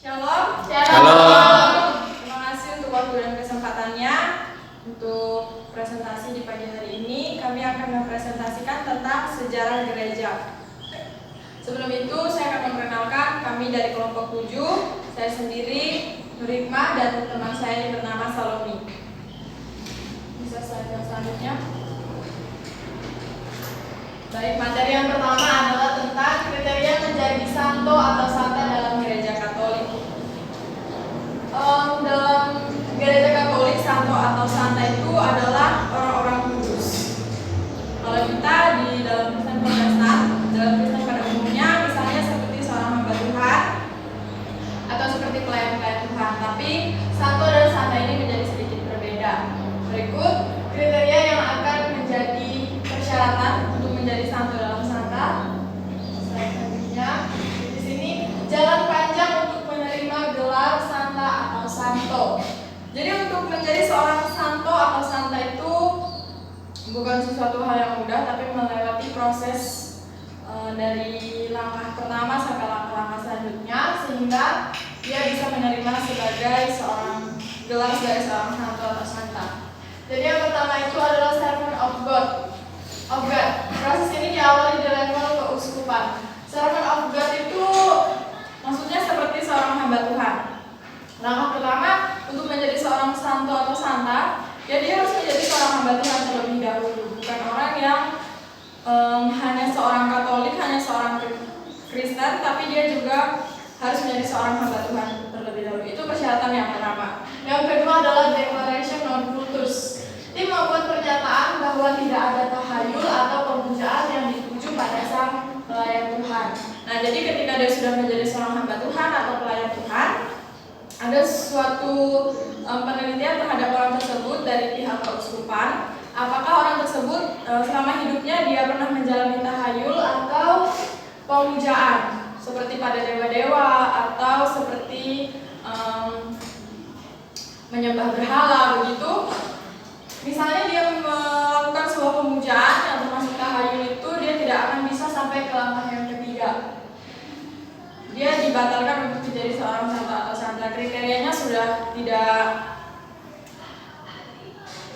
Shalom. Shalom. Terima kasih untuk waktu dan kesempatannya. Untuk presentasi di pagi hari ini, kami akan mempresentasikan tentang sejarah gereja. Sebelum itu, saya akan memperkenalkan kami dari kelompok 7. Saya sendiri, Nurikma, dan teman saya yang bernama Salomi. Bisa slide yang selanjutnya. Baik, materi yang pertama adalah tentang kriteria menjadi santo atau santa dalam gereja Katolik. Dalam gereja Katolik, santo atau santa itu adalah orang-orang kudus. Kalau kita di dalam Kristen Protestan, dalam Kristen pada umumnya, misalnya seperti seorang hamba Tuhan atau seperti pelayan-pelayan Tuhan, tapi santo dan santa ini menjadi sedikit berbeda. Berikut kriteria yang akan menjadi persyaratan untuk menjadi santo dalam santa. Selanjutnya, di sini jalan panjang untuk menerima gelar santa atau santo. Jadi untuk menjadi seorang santo atau santa itu bukan sesuatu hal yang mudah, tapi melewati proses dari langkah pertama sampai langkah-langkah selanjutnya, sehingga dia bisa menerima sebagai seorang gelar sebagai seorang santo atau santa. Jadi yang pertama itu adalah servant of God. Proses ini diawali di level keuskupan. Servant of God itu maksudnya seperti seorang hamba Tuhan. Langkah pertama untuk menjadi seorang santo atau santa, ya dia harus menjadi seorang hamba Tuhan terlebih dahulu, bukan orang yang hanya seorang Katolik, hanya seorang Kristen, tapi dia juga harus menjadi seorang hamba Tuhan terlebih dahulu. Itu persyaratan yang pertama. Yang kedua adalah declaration non cultus. Ini membuat pernyataan bahwa tidak ada tahayul atau pemujaan yang dituju pada sang pelayan Tuhan. Nah, jadi ketika dia sudah menjadi seorang hamba Tuhan atau pelayan Tuhan, ada suatu penelitian terhadap orang tersebut dari pihak keuskupan. Apakah orang tersebut selama hidupnya dia pernah menjalani tahayul atau pemujaan seperti pada dewa-dewa atau seperti menyembah berhala begitu. Misalnya dia melakukan sebuah pemujaan yang termasuk tahayul itu, dia tidak akan bisa sampai ke langkah yang ketiga. Dia dibatalkan untuk menjadi seorang santo atau santa. Kriterianya sudah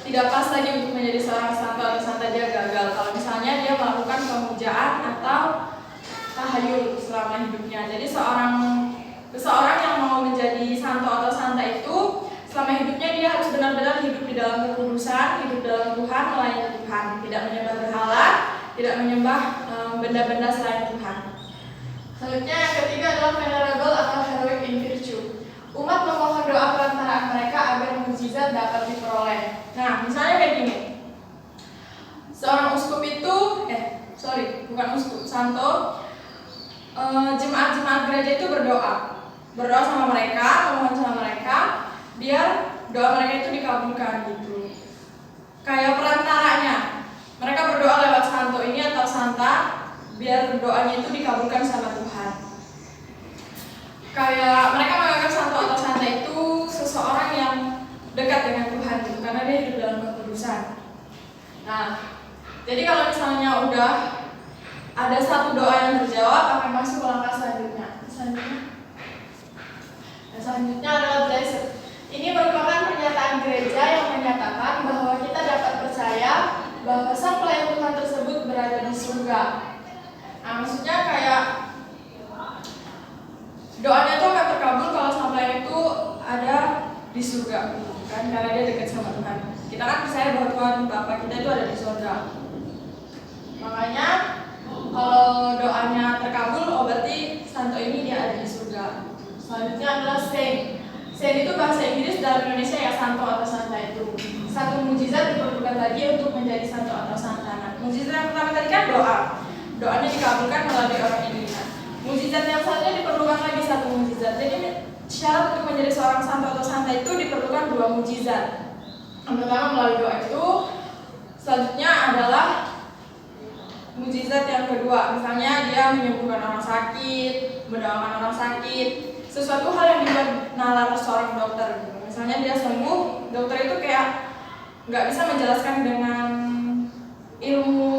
tidak pas lagi untuk menjadi seorang santo atau santa, dia gagal. Kalau misalnya dia melakukan pemujaan atau tahayul selama hidupnya. Jadi seseorang yang mau menjadi santo atau santa itu selama hidupnya dia harus benar-benar hidup di dalam kekudusan, hidup dalam Tuhan, melayani Tuhan, tidak menyembah berhala, tidak menyembah benda-benda selain Tuhan. Selanjutnya yang ketiga adalah venerable atau heroic in virtue. Umat memohon doa perantaraan mereka agar mukjizat dapat diperoleh. Nah, misalnya kayak gini. Seorang uskup itu, santo, jemaat-jemaat gereja itu berdoa sama mereka, memohon sama mereka, biar doa mereka itu dikabulkan gitu. Kayak perantaranya, mereka berdoa lewat santo ini atau santa, biar doanya itu dikabulkan sama Tuhan. Kayak mereka menganggap santo atau santa itu seseorang yang dekat dengan Tuhan gitu, karena dia hidup dalam kekudusan. Nah, jadi kalau misalnya udah ada satu doa yang terjawab, akan masuk ke langkah selanjutnya. Selanjutnya adalah blessed. Ini merupakan pernyataan gereja yang menyatakan bahwa kita dapat percaya bahwa sang pelayan Tuhan tersebut berada di surga. Nah, maksudnya kayak doanya itu akan terkabul kalau sang pelayan itu ada di surga, kan? Karena dia dekat sama Tuhan. Kita kan percaya bahwa Tuhan Bapa kita itu ada di surga. Makanya kalau doanya terkabul, berarti santo ini dia ada di surga. Selanjutnya adalah saint. Saint itu bahasa Inggris, dalam Indonesia ya santo atau santa itu. Satu mukjizat diperlukan lagi untuk menjadi santo atau santa. Nah, mukjizat yang pertama tadi kan doa. Doanya dikabulkan melalui orang ini. Nah, mukjizat yang selanjutnya diperlukan lagi satu mukjizat. Jadi syarat untuk menjadi seorang santo atau santa itu diperlukan 2 mukjizat. Yang pertama melalui doa itu. Selanjutnya adalah mukjizat yang kedua, misalnya dia menyembuhkan orang sakit, mendoakan orang sakit, sesuatu hal yang dibuat nalar seorang dokter gitu. Misalnya dia sembuh, dokter itu kayak nggak bisa menjelaskan dengan ilmu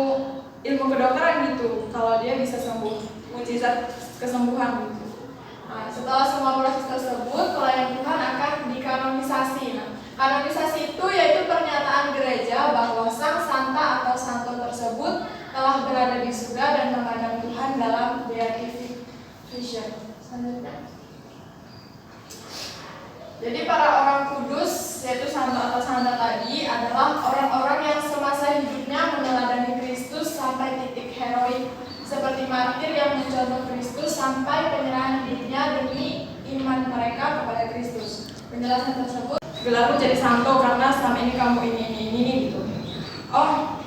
kedokteran gitu kalau dia bisa sembuh, mukjizat kesembuhan gitu. Nah, Nah, setelah semua proses tersebut, pelayan Tuhan akan dikanonisasi. Nah, kanonisasi itu yaitu pernyataan gereja bahwa sang santa atau santo tersebut telah berada di surga dan memandang Tuhan dalam beatification. Selanjutnya. Jadi para orang kudus, yaitu santo atau santa tadi, adalah orang-orang yang semasa hidupnya meneladani Kristus sampai titik heroik, seperti martir yang mencontoh Kristus sampai penyerahan hidupnya demi iman mereka kepada Kristus. Penjelasan tersebut, gelarmu jadi santo karena selama ini kamu ini gitu. Oh,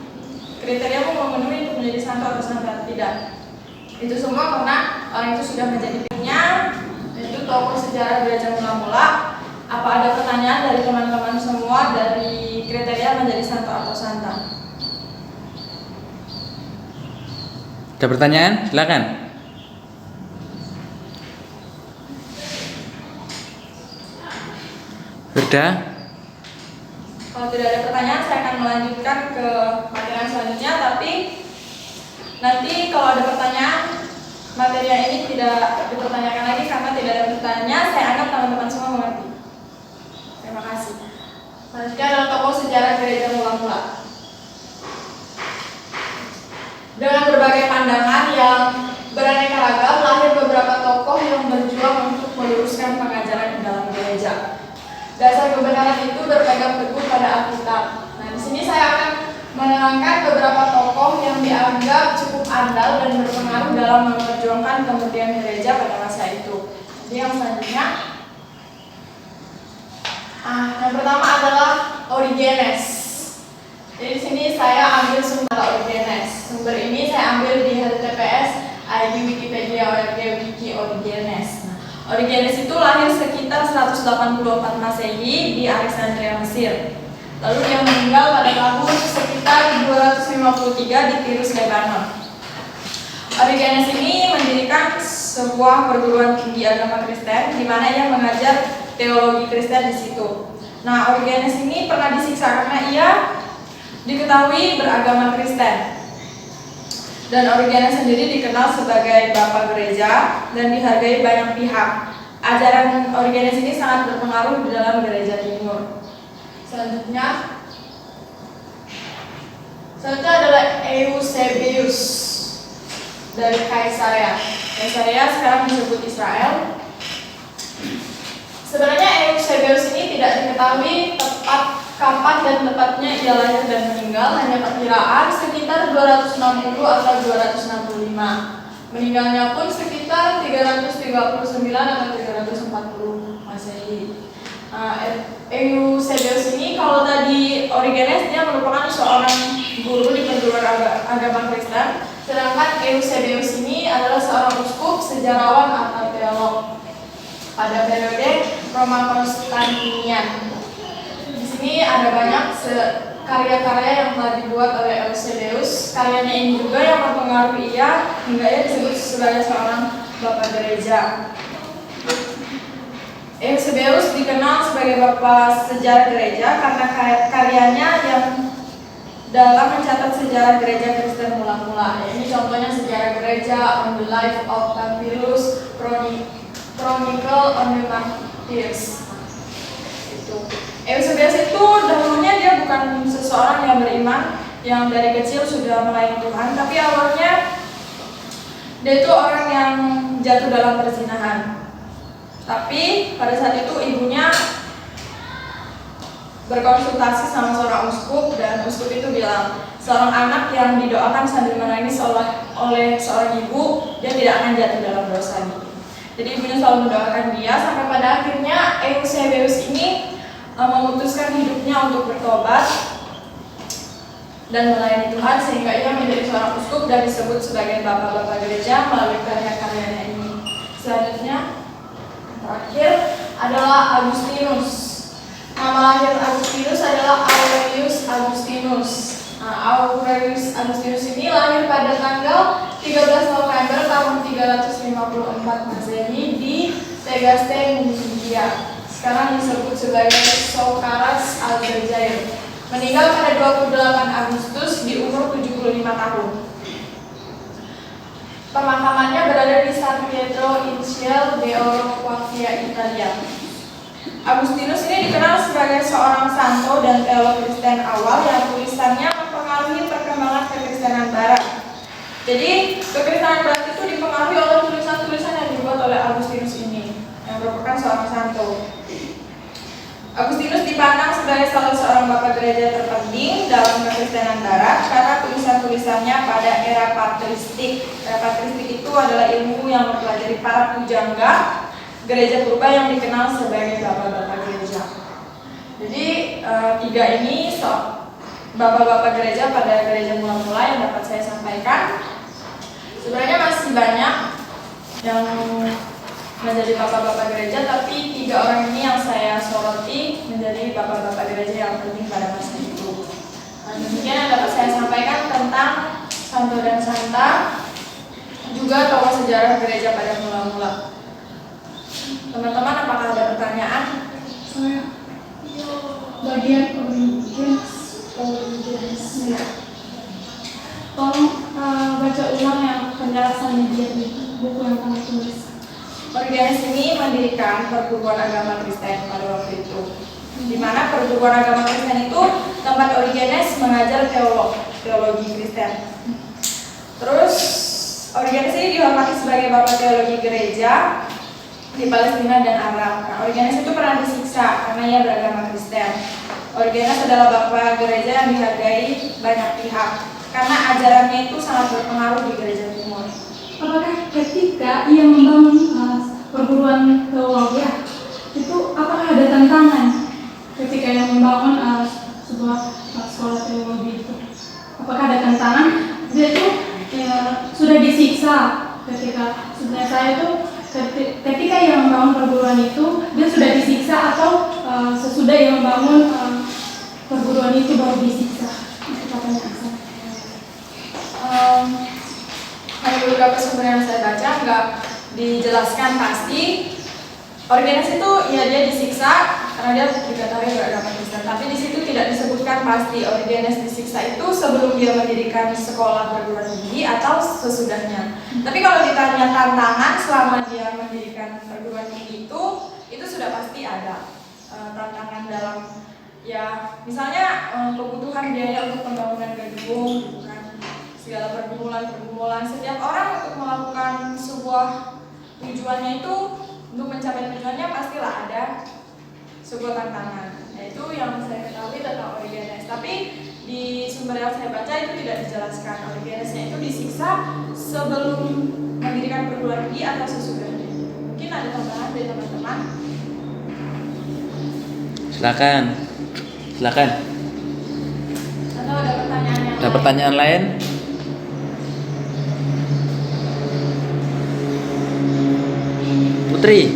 kriteriamu memenuhi untuk menjadi santo atau santa? Tidak. Itu semua karena orang itu sudah menjadi punya, itu tokoh sejarah gereja mula-mula. Apa ada pertanyaan dari teman-teman semua dari kriteria menjadi santo atau santa? Ada pertanyaan? Silakan. Firda? Kalau tidak ada pertanyaan, saya akan melanjutkan ke materi selanjutnya. Tapi nanti kalau ada pertanyaan, materi ini tidak dipertanyakan lagi karena tidak ada pertanyaan. Saya anggap teman-teman semua mengerti. Terima kasih. Selanjutnya adalah tokoh sejarah gereja mula-mula. Dengan berbagai pandangan yang beraneka ragam, lahir beberapa tokoh yang berjuang untuk meluruskan pengajaran di dalam gereja. Dasar kebenaran itu berpegang teguh pada Alkitab. Nah, di sini saya akan menerangkan beberapa tokoh yang dianggap cukup andal dan berpengaruh dalam memperjuangkan kemudian gereja pada masa itu. Jadi yang selanjutnya, yang pertama adalah Origenes. Jadi di sini saya ambil sumber Origenes. Sumber ini saya ambil di https ID Wikipedia Wiki Origenes. Nah, Origenes itu lahir sekitar 184 Masehi di Alexandria, Mesir. Lalu dia meninggal pada tahun sekitar 253 di Tirus, Lebanon. Origenes ini mendirikan sebuah perguruan tinggi agama Kristen di mana ia mengajar teologi Kristen di situ. Nah, Origenes ini pernah disiksa karena ia diketahui beragama Kristen. Dan Origenes sendiri dikenal sebagai bapak gereja dan dihargai banyak pihak. Ajaran Origenes ini sangat berpengaruh di dalam gereja timur. Selanjutnya adalah Eusebius dari Kaisarea. Kaisarea sekarang disebut Israel. Sebenarnya Eusebius ini tidak diketahui tepat kapan dan tepatnya ia lahir dan meninggal, hanya perkiraan sekitar 260 atau 265. Meninggalnya pun sekitar 339 atau 340 Masehi. Eusebius ini, kalau tadi Origenes dia merupakan seorang guru di perguruan agama Kristen, sedangkan Eusebius ini adalah seorang uskup, sejarawan atau teolog pada periode Roma Konstantinian. Di sini ada banyak karya-karya yang telah dibuat oleh Eusebius. Karyanya ini juga yang mempengaruhi ia hingga ia disebut sebagai seorang bapak gereja. Eusebius dikenal sebagai bapak sejarah gereja karena karyanya yang dalam mencatat sejarah gereja Kristen mula-mula. Ini contohnya sejarah gereja, On the Life of Papyrus, Chronicle on the Martyrs. Eusebius itu dahulunya dia bukan seseorang yang beriman yang dari kecil sudah melayani Tuhan, tapi awalnya dia itu orang yang jatuh dalam perzinahan. Tapi pada saat itu ibunya berkonsultasi sama seorang uskup dan uskup itu bilang seorang anak yang didoakan sambil menangis oleh seorang ibu, dia tidak akan jatuh dalam dosa. Jadi ibunya selalu mendoakan dia sampai pada akhirnya Eusebius ini memutuskan hidupnya untuk bertobat dan melayani Tuhan sehingga ia menjadi seorang uskup dan disebut sebagai bapak-bapak gereja melalui karya-karyanya ini. Selanjutnya, terakhir adalah Agustinus. Nama lahir Agustinus adalah Aurelius Agustinus. Aurelius Agustinus ini lahir pada tanggal 13 November tahun 354 Masehi di Tegaste, Numidia. Sekarang disebut sebagai Sokaras Aljazair. Meninggal pada 28 Agustus di umur 75 tahun. Pemakamannya berada di San Pietro in Ciel d'Oro, Pavia, Italia. Agustinus ini dikenal sebagai seorang santo dan teolog Kristen awal yang tulisannya mempengaruhi perkembangan kekristenan Barat. Jadi, kekristenan Barat itu dipengaruhi oleh tulisan-tulisan yang dibuat oleh Agustinus ini, yang merupakan seorang santo. Agustinus dipandang sebagai salah seorang bapak gereja terpenting dalam kekristenan Barat karena tulisan-tulisannya pada era patristik. Era patristik itu adalah ilmu yang mempelajari para pujangga gereja purba yang dikenal sebagai bapak-bapak gereja. Jadi tiga ini bapak-bapak gereja pada gereja mula-mula yang dapat saya sampaikan. Sebenarnya masih banyak yang menjadi bapak-bapak gereja, tapi tiga orang ini yang saya soroti menjadi bapak-bapak gereja yang penting pada masa itu. Demikian yang dapat saya sampaikan tentang santo dan santa, juga tokoh sejarah gereja pada mula-mula. Teman-teman, apakah ada pertanyaan? Saya bagian ya. Tolong baca ulang yang penjelasan dia di buku yang kami tulis. Origenes ini mendirikan perguruan agama Kristen pada waktu itu, di mana perguruan agama Kristen itu tempat Origenes mengajar teologi Kristen. Terus Origenes ini dihormati sebagai bapak teologi gereja di Palestina dan Arab. Nah, Origenes itu pernah disiksa karena ia beragama Kristen. Origenes adalah bapak gereja yang dihargai banyak pihak karena ajarannya itu sangat berpengaruh di gereja timur. Apakah ketika ia membangun perguruan teologi itu apakah ada tantangan ketika ia membangun sebuah sekolah teologi itu? Apakah ada tantangan? Dia itu sudah disiksa ketika sebenarnya saya itu ketika ia membangun perguruan itu dia sudah disiksa atau sesudah ia membangun perguruan itu baru disiksa? Itu pertanyaan saya. Ada beberapa sumber yang saya baca nggak dijelaskan pasti. Origenes itu ya dia disiksa karena dia diketahui beragama Kristen, tapi di situ tidak disebutkan pasti Origenes disiksa itu sebelum dia mendirikan sekolah perguruan tinggi atau sesudahnya. Tapi kalau ditanya tantangan selama dia mendirikan perguruan tinggi itu sudah pasti ada tantangan dalam ya misalnya kebutuhan biaya untuk pembangunan gedung, segala pergumulan setiap orang untuk melakukan sebuah tujuannya itu, untuk mencapai tujuannya pastilah ada sebuah tantangan. Yaitu yang saya ketahui tentang Origenes. Tapi di sumber yang saya baca itu tidak dijelaskan Origenesnya itu disiksa sebelum mendirikan perguruan tinggi atau sesudahnya. Mungkin ada tambahan dari teman-teman. Silakan. Atau ada pertanyaan yang Ada pertanyaan lain? Putri,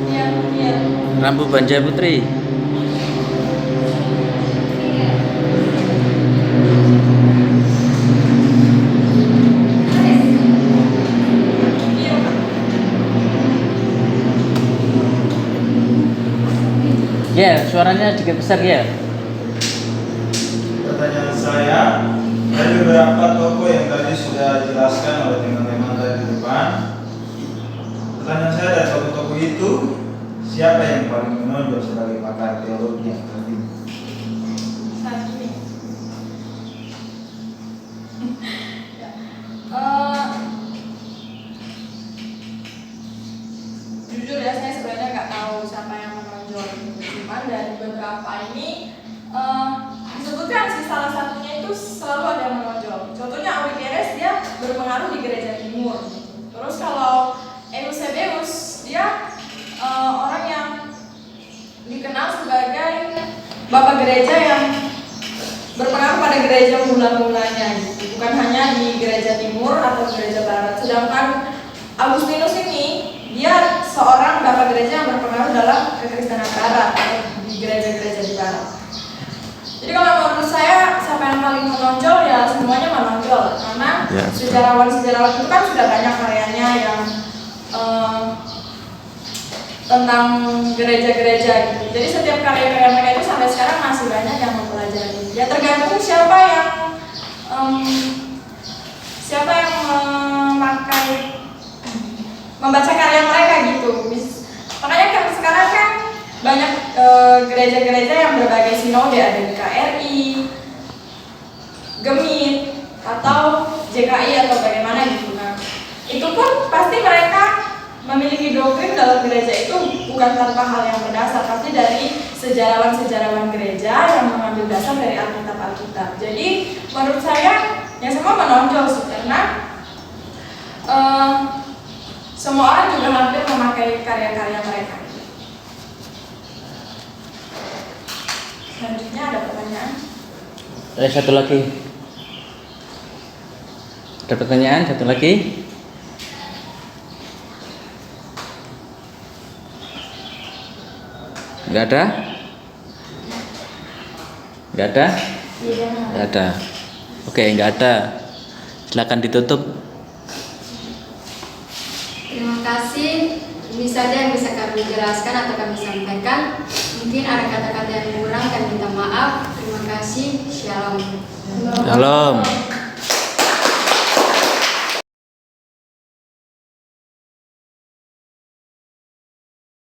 Iya. Rambu Banja Putri. Ya, suaranya sedikit besar ya. Pertanyaan saya, dari beberapa toko yang tadi sudah dijelaskan oleh teman-teman tadi di depan. Pertanyaan saya dari toko-toko itu, siapa yang paling menonjol sebagai pakar teologi yang tertinggi? Saat ini. Jujur ya, saya sebenarnya nggak tahu siapa yang menonjol. Cuman dari beberapa ini disebutkan sih salah satunya itu selalu ada yang menonjol. Contohnya Origenes, dia berpengaruh di gereja timur. Terus kalau Eusebius, dia orang yang dikenal sebagai bapak gereja yang berpengaruh pada gereja mula-mulanya, gitu. Bukan hanya di gereja timur atau gereja barat. Sedangkan Agustinus ini, dia seorang bapak gereja yang berpengaruh dalam kekristenan barat atau di gereja-gereja di barat. Jadi kalau menurut saya siapa yang paling menonjol ya semuanya menonjol, karena sejarawan-sejarawan itu kan sudah banyak karyanya yang tentang gereja-gereja gitu. Jadi setiap karya-karya mereka itu sampai sekarang masih banyak yang mempelajari. Ya tergantung siapa siapa yang membaca karya mereka gitu. Makanya kan sekarang kan banyak gereja-gereja yang berbagai sinode, ada di KRI, Gemit, atau JKI atau bagaimana gitu. Nah, itu pun pasti mereka memiliki doktrin dalam gereja itu bukan tanpa hal yang mendasar, pasti dari sejarawan-sejarawan gereja yang mengambil dasar dari Alkitab. Jadi menurut saya yang semua menonjol sih, karena semua orang juga hampir memakai karya-karya mereka. Selanjutnya ada pertanyaan? Satu lagi. Ada pertanyaan? Satu lagi. Enggak ada? Enggak ada? Iya. Enggak ada. Oke, enggak ada. Silakan ditutup. Terima kasih. Ini saja yang bisa kami jelaskan atau kami sampaikan. Mungkin ada kata-kata yang kurang, kami minta maaf. Terima kasih. Shalom. Shalom.